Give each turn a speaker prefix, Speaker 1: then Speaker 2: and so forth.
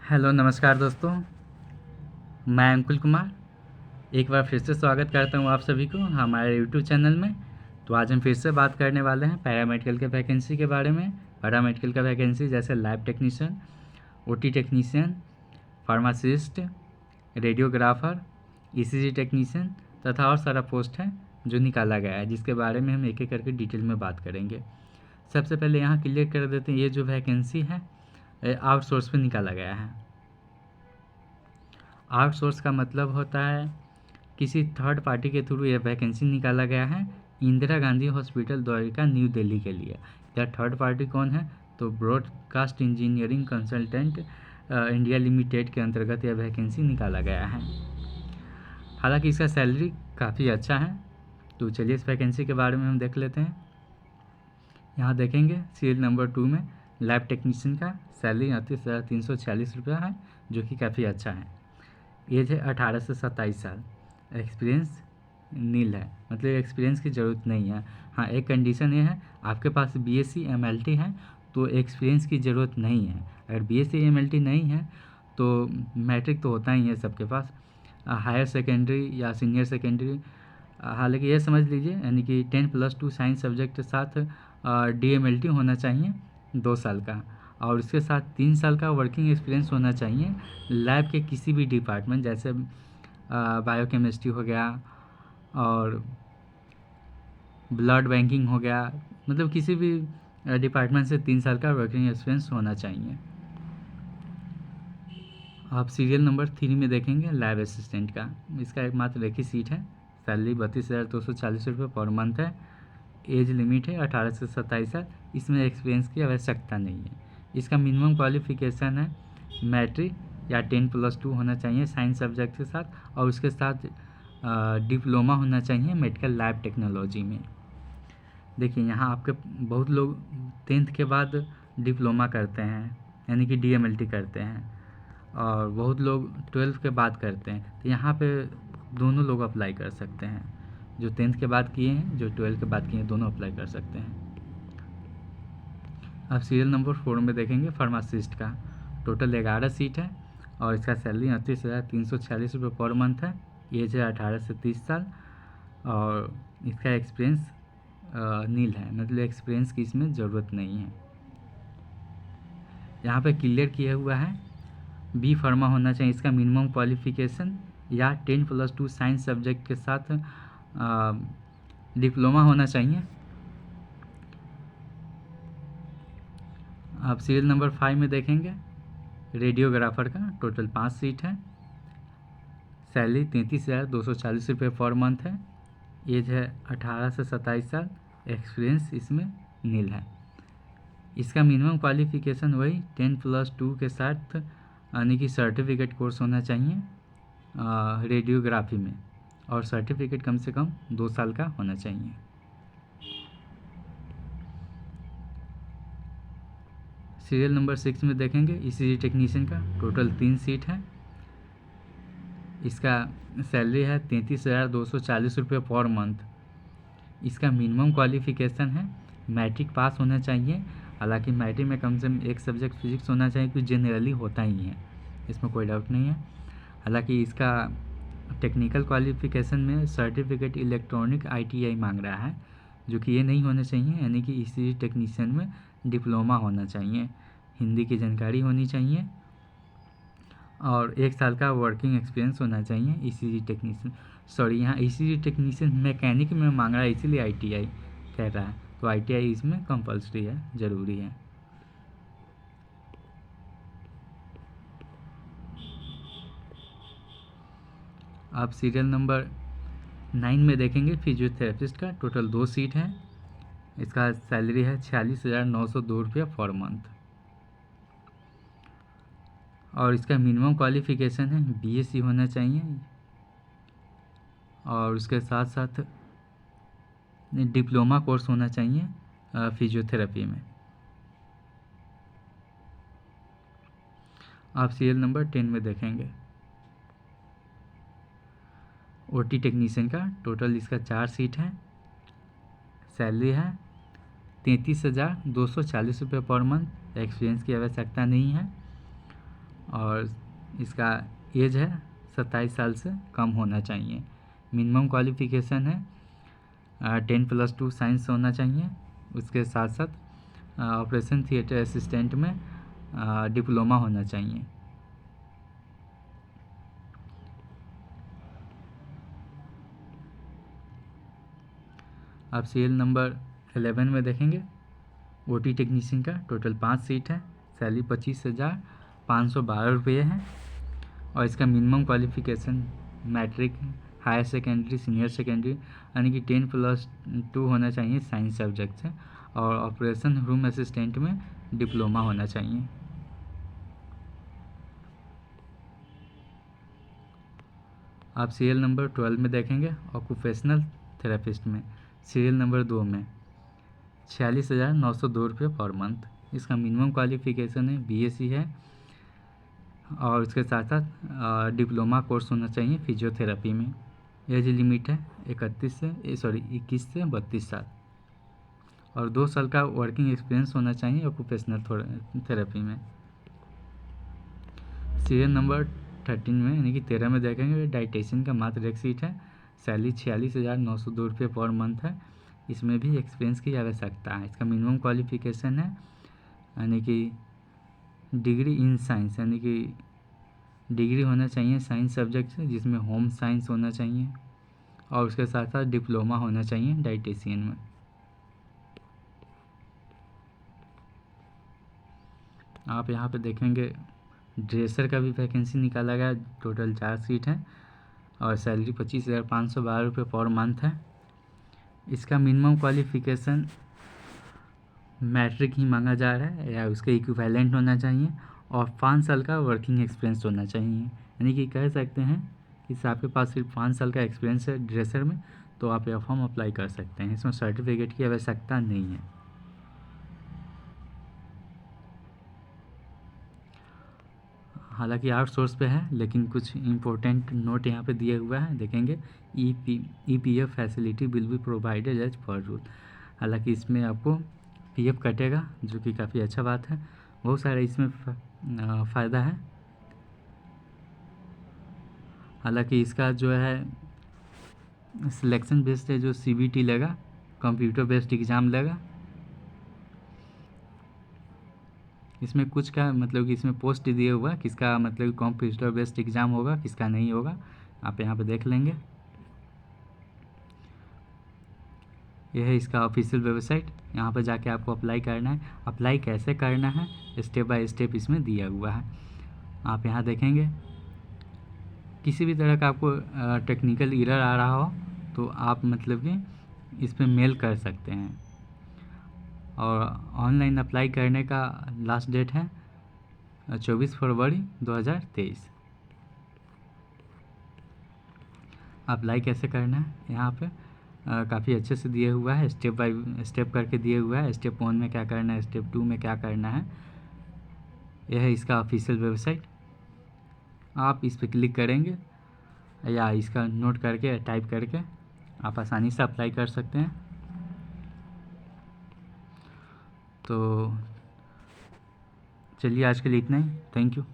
Speaker 1: Hello नमस्कार दोस्तों, मैं अंकुल कुमार एक बार फिर से स्वागत करता हूं आप सभी को हमारे यूट्यूब चैनल में। तो आज हम फिर से बात करने वाले हैं पैरामेडिकल के वैकेंसी के बारे में। पैरामेडिकल का वैकेंसी जैसे lab technician, OT technician, pharmacist, radiographer, ECG technician तथा और सारा पोस्ट है जो निकाला गया है, जिसके बारे में हम एक एक करके डिटेल में बात करेंगे। सबसे पहले यहाँ क्लियर कर देते हैं, ये जो वैकेंसी है आउटसोर्स पे निकाला गया है। आउटसोर्स का मतलब होता है किसी थर्ड पार्टी के थ्रू यह वैकेंसी निकाला गया है इंदिरा गांधी हॉस्पिटल द्वारिका न्यू दिल्ली के लिए। यह थर्ड पार्टी कौन है? तो broadcast engineering consultant India limited के अंतर्गत यह वैकेंसी निकाला गया है। हालांकि इसका सैलरी काफ़ी अच्छा है। तो चलिए इस वैकेंसी के बारे में हम देख लेते हैं। यहाँ देखेंगे सीरियल नंबर 2 में लैब टेक्नीशियन का सैलरी 38,346 रुपया है, जो कि काफ़ी अच्छा है। एज है 18 से 27 साल। एक्सपीरियंस नील है, मतलब एक्सपीरियंस की ज़रूरत नहीं है। हाँ, एक कंडीशन ये है, आपके पास बीएससी एमएलटी है तो एक्सपीरियंस की ज़रूरत नहीं है। अगर बीएससी एमएलटी नहीं है तो मैट्रिक तो होता ही है सबके पास, हायर सेकेंडरी या सीनियर सेकेंडरी। हालांकि ये समझ लीजिए, यानी कि 10+2 साइंस सब्जेक्ट के साथ डीएमएलटी होना चाहिए 2 साल का, और उसके साथ 3 साल का वर्किंग एक्सपीरियंस होना चाहिए लैब के किसी भी डिपार्टमेंट, जैसे बायोकेमिस्ट्री हो गया और ब्लड बैंकिंग हो गया, मतलब किसी भी डिपार्टमेंट से 3 साल का वर्किंग एक्सपीरियंस होना चाहिए। आप सीरियल नंबर 3 में देखेंगे लैब असिस्टेंट का। इसका एकमात्र एक ही सीट है। सैलरी 32,240 रुपये पर मंथ है। एज लिमिट है 18 से 27 साल। इसमें एक्सपीरियंस की आवश्यकता नहीं है। इसका मिनिमम क्वालिफिकेशन है मैट्रिक या 10+2 होना चाहिए साइंस सब्जेक्ट के साथ, और उसके साथ डिप्लोमा होना चाहिए मेडिकल लैब टेक्नोलॉजी में। देखिए यहाँ आपके बहुत लोग 10th के बाद डिप्लोमा करते हैं, यानी कि डीएमएलटी करते हैं, और बहुत लोग 12th के बाद करते हैं। तो यहाँ पे दोनों लोग अप्लाई कर सकते हैं, जो 10th के बाद किए हैं, जो 12th के बाद किए हैं, दोनों अप्लाई कर सकते हैं। अब सीरियल नंबर 4 में देखेंगे फार्मासिस्ट का। टोटल 11 सीट है और इसका सैलरी 38,346 रुपये पर मंथ है। एज है 18 से 30 साल और इसका एक्सपीरियंस नील है, मतलब एक्सपीरियंस की इसमें ज़रूरत नहीं है। यहाँ पे क्लियर किया हुआ है बी फार्मा होना चाहिए इसका मिनिमम क्वालिफिकेशन, या 10+2 साइंस सब्जेक्ट के साथ डिप्लोमा होना चाहिए। आप सीरियल नंबर 5 में देखेंगे रेडियोग्राफर का। टोटल 5 सीट है। सैलरी 33,240 रुपये पर मंथ है। एज है 18 से 27 साल। एक्सपीरियंस इसमें नील है। इसका मिनिमम क्वालिफिकेशन वही 10+2 के साथ, यानी कि सर्टिफिकेट कोर्स होना चाहिए रेडियोग्राफी में, और सर्टिफिकेट कम से कम 2 साल का होना चाहिए। सीरियल नंबर 6 में देखेंगे ईसीजी टेक्नीशियन का। टोटल 3 सीट है। इसका सैलरी है 33,240 रुपये पर मंथ। इसका मिनिमम क्वालिफिकेशन है मैट्रिक पास होना चाहिए। हालांकि मैट्रिक में कम से कम एक सब्जेक्ट फिजिक्स होना चाहिए, क्योंकि जनरली होता ही है, इसमें कोई डाउट नहीं है। हालांकि इसका टेक्निकल क्वालिफिकेशन में सर्टिफिकेट इलेक्ट्रॉनिक आईटीआई मांग रहा है, जो कि ये नहीं होना चाहिए, यानी कि इसी टेक्नीशियन में डिप्लोमा होना चाहिए, हिंदी की जानकारी होनी चाहिए और 1 साल का वर्किंग एक्सपीरियंस होना चाहिए। ईसीजी टेक्नीशियन, सॉरी यहाँ ईसीजी टेक्नीशियन मैकेनिक में मांग रहा है, इसीलिए आईटीआई कह रहा है। तो आईटीआई इसमें कंपलसरी है, ज़रूरी है। आप सीरियल नंबर 9 में देखेंगे फिजियोथेरेपिस्ट का। टोटल 2 सीट है। इसका सैलरी है 46,902 रुपये पर मंथ, और इसका मिनिमम क्वालिफिकेशन है बीएससी होना चाहिए, और उसके साथ साथ डिप्लोमा कोर्स होना चाहिए फिजियोथेरेपी में। आप सीरियल नंबर 10 में देखेंगे ओटी टेक्नीशियन का। टोटल इसका 4 सीट है। सैलरी है 33,240 रुपये पर मंथ। एक्सपीरियंस की आवश्यकता नहीं है, और इसका एज है 27 साल से कम होना चाहिए। मिनिमम क्वालिफ़िकेशन है 10+2 साइंस होना चाहिए। उसके साथ साथ ऑपरेशन थिएटर असिस्टेंट में डिप्लोमा होना चाहिए। आप सीरियल नंबर 11 में देखेंगे ओटी टेक्नीशियन का टोटल 5 सीट है, सैलरी 25,512 रुपये है और इसका minimum qualification matric, higher secondary, senior secondary यानी कि 10+2 होना चाहिए साइंस सब्जेक्ट से और ऑपरेशन रूम असिस्टेंट में डिप्लोमा होना चाहिए। आप सीरियल नंबर 12 में देखेंगे ऑक्यूपेशनल थेरेपिस्ट में सीरियल नंबर 2 में 46,902 रुपये पर मंथ। इसका मिनिमम क्वालिफ़िकेशन है बीएससी है और उसके साथ साथ डिप्लोमा कोर्स होना चाहिए फिजियोथेरेपी में। एज लिमिट है 21 से 32 साल और 2 साल का वर्किंग एक्सपीरियंस होना चाहिए ऑक्यूपेशनल थेरेपी में। सीरियल नंबर 13 में यानी कि 13 में देखेंगे डाइटेशियन का मात्र एक सीट है, सैलरी 46,902 रुपये पर मंथ है। इसमें भी एक्सपीरियंस की आवश्यकता है। इसका मिनिमम क्वालिफ़िकेशन है यानी कि डिग्री इन साइंस यानी कि डिग्री होना चाहिए साइंस सब्जेक्ट से जिसमें होम साइंस होना चाहिए और उसके साथ साथ डिप्लोमा होना चाहिए डाइटेशियन में। आप यहाँ पे देखेंगे ड्रेसर का भी वैकेंसी निकाला गया, टोटल 4 सीट हैं और सैलरी 25,512 रुपये पर मंथ है। इसका मिनिमम क्वालिफ़िकेशन मैट्रिक ही मांगा जा रहा है या उसके इक्विवेलेंट होना चाहिए और 5 साल का वर्किंग एक्सपीरियंस होना चाहिए। यानी कि कह सकते हैं कि आपके पास सिर्फ 5 साल का एक्सपीरियंस है ड्रेसर में तो आप यह फॉर्म अप्लाई कर सकते हैं। इसमें सर्टिफिकेट की आवश्यकता नहीं है। हालांकि आउटसोर्स पे है लेकिन कुछ इम्पोर्टेंट नोट यहाँ पे दिए हुआ है, देखेंगे EPF facility will be provided as per rule. हालांकि इसमें आपको PF कटेगा जो कि काफ़ी अच्छा बात है। बहुत सारे इसमें फ़ायदा है। हालांकि इसका जो है सिलेक्शन बेस्ड है, जो CBT लेगा, कंप्यूटर बेस्ड एग्ज़ाम लेगा। इसमें कुछ का मतलब कि इसमें पोस्ट दिए हुआ है किसका मतलब कंप्यूटर बेस्ड एग्ज़ाम होगा किसका नहीं होगा, आप यहाँ पे देख लेंगे। यह है इसका ऑफिशियल वेबसाइट, यहाँ पर जाके आपको अप्लाई करना है। अप्लाई कैसे करना है स्टेप बाय स्टेप इसमें दिया हुआ है। आप यहाँ देखेंगे किसी भी तरह का आपको टेक्निकल एरर आ रहा हो तो आप मतलब कि इस पर मेल कर सकते हैं। और ऑनलाइन अप्लाई करने का लास्ट डेट है 24 फरवरी 2023। अप्लाई कैसे करना है यहाँ पे काफ़ी अच्छे से दिए हुआ है, स्टेप बाय स्टेप करके दिए हुआ है। स्टेप 1 में क्या करना है, स्टेप 2 में क्या करना है। यह है इसका ऑफिशियल वेबसाइट। आप इस पर क्लिक करेंगे या इसका नोट करके टाइप करके आप आसानी से अप्लाई कर सकते हैं। तो चलिए आज के लिए इतना ही। Thank you.